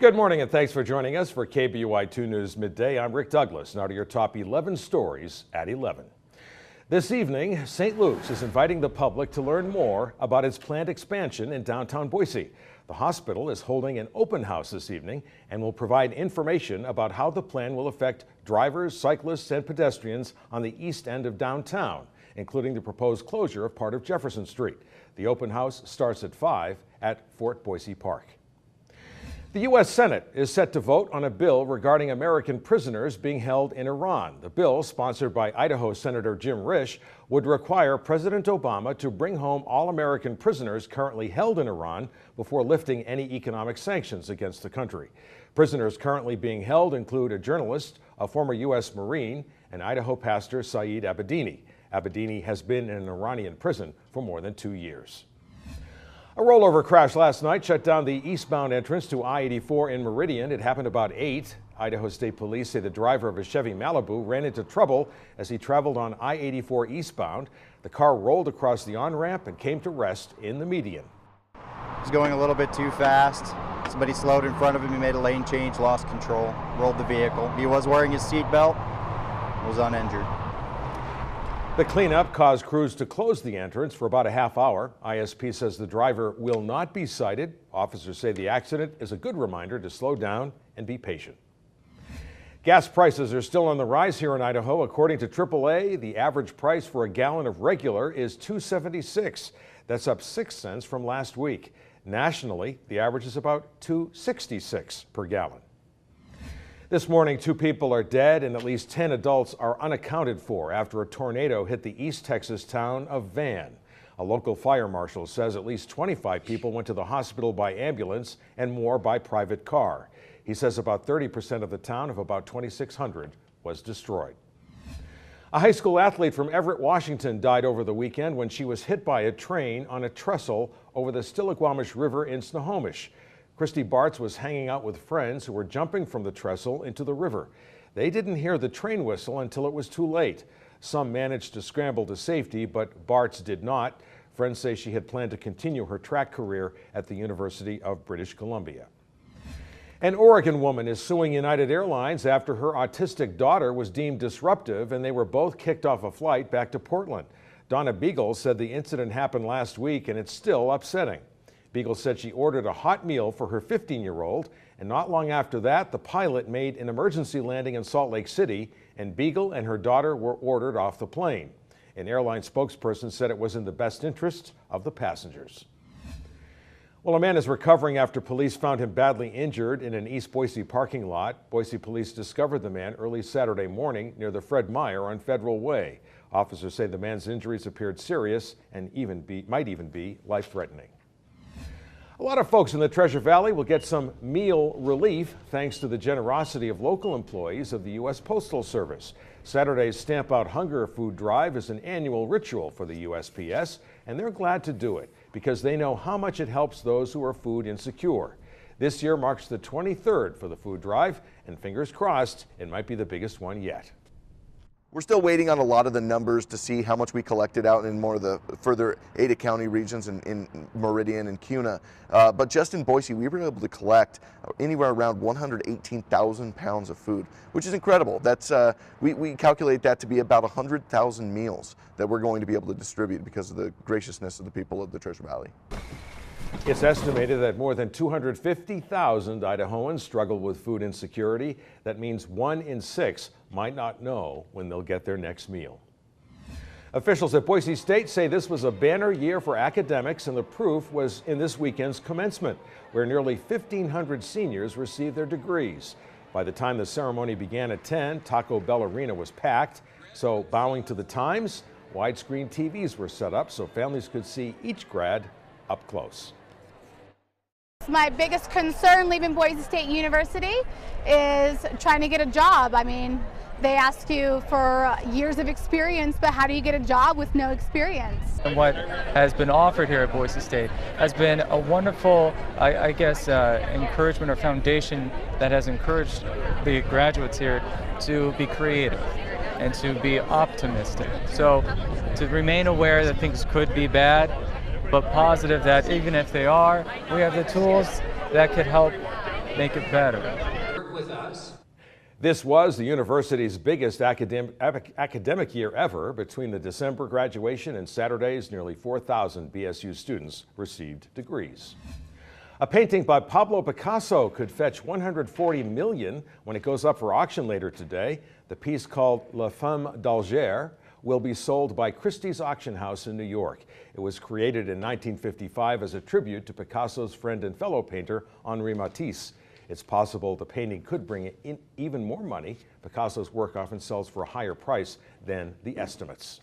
Good morning and thanks for joining us for KBUI 2 News Midday. I'm Rick Douglas. Now to your top 11 stories at 11. This evening, St. Luke's is inviting the public to learn more about its planned expansion in downtown Boise. The hospital is holding an open house this evening and will provide information about how the plan will affect drivers, cyclists, and pedestrians on the east end of downtown, including the proposed closure of part of Jefferson Street. The open house starts at 5 at Fort Boise Park. The U.S. Senate is set to vote on a bill regarding American prisoners being held in Iran. The bill, sponsored by Idaho Senator Jim Risch, would require President Obama to bring home all American prisoners currently held in Iran before lifting any economic sanctions against the country. Prisoners currently being held include a journalist, a former U.S. Marine, and Idaho pastor Saeed Abedini. Abedini has been in an Iranian prison for more than 2 years. A rollover crash last night shut down the eastbound entrance to I84 in Meridian. It happened about 8. Idaho State Police say the driver of a Chevy Malibu ran into trouble as he traveled on I84 eastbound. The car rolled across the on-ramp and came to rest in the median. He was going a little bit too fast. Somebody slowed in front of him. He made a lane change, lost control, rolled the vehicle. He was wearing his seatbelt, was uninjured. The cleanup caused crews to close the entrance for about a half hour. ISP says the driver will not be cited. Officers say the accident is a good reminder to slow down and be patient. Gas prices are still on the rise here in Idaho. According to AAA, the average price for a gallon of regular is $2.76. That's up 6 cents from last week. Nationally, the average is about $2.66 per gallon. This morning, 2 people are dead and at least 10 adults are unaccounted for after a tornado hit the East Texas town of Van. A local fire marshal says at least 25 people went to the hospital by ambulance and more by private car. He says about 30% of the town of about 2,600 was destroyed. A high school athlete from Everett, Washington died over the weekend when she was hit by a train on a trestle over the Stillaguamish River in Snohomish. Christie Barts was hanging out with friends who were jumping from the trestle into the river. They didn't hear the train whistle until it was too late. Some managed to scramble to safety, but Barts did not. Friends say she had planned to continue her track career at the University of British Columbia. An Oregon woman is suing United Airlines after her autistic daughter was deemed disruptive and they were both kicked off a flight back to Portland. Donna Beagle said the incident happened last week and it's still upsetting. Beagle said she ordered a hot meal for her 15-year-old, and not long after that, the pilot made an emergency landing in Salt Lake City, and Beagle and her daughter were ordered off the plane. An airline spokesperson said it was in the best interest of the passengers. Well, a man is recovering after police found him badly injured in an East Boise parking lot. Boise police discovered the man early Saturday morning near the Fred Meyer on Federal Way. Officers say the man's injuries appeared serious and might even be life-threatening. A lot of folks in the Treasure Valley will get some meal relief thanks to the generosity of local employees of the U.S. Postal Service. Saturday's Stamp Out Hunger food drive is an annual ritual for the USPS, and they're glad to do it because they know how much it helps those who are food insecure. This year marks the 23rd for the food drive, and fingers crossed, it might be the biggest one yet. We're still waiting on a lot of the numbers to see how much we collected out in more of the further Ada County regions in Meridian and Kuna. But just in Boise, we were able to collect anywhere around 118,000 pounds of food, which is incredible. That's we calculate that to be about 100,000 meals that we're going to be able to distribute because of the graciousness of the people of the Treasure Valley. It's estimated that more than 250,000 Idahoans struggle with food insecurity. That means 1 in 6 might not know when they'll get their next meal. Officials at Boise State say this was a banner year for academics, and the proof was in this weekend's commencement, where nearly 1,500 seniors received their degrees. By the time the ceremony began at 10, Taco Bell Arena was packed. So, bowing to the times, widescreen TVs were set up so families could see each grad up close. My biggest concern leaving Boise State University is trying to get a job. I mean, they ask you for years of experience, but how do you get a job with no experience? And what has been offered here at Boise State has been a wonderful, encouragement or foundation that has encouraged the graduates here to be creative and to be optimistic. So to remain aware that things could be bad, but positive that even if they are, we have the tools that could help make it better. Work with us. This was the university's biggest academic year ever. Between the December graduation and Saturday's, nearly 4,000 BSU students received degrees. A painting by Pablo Picasso could fetch $140 million when it goes up for auction later today. The piece, called La Femme d'Alger, will be sold by Christie's auction house in New York. It was created in 1955 as a tribute to Picasso's friend and fellow painter Henri Matisse. It's possible the painting could bring in even more money. Picasso's work often sells for a higher price than the estimates.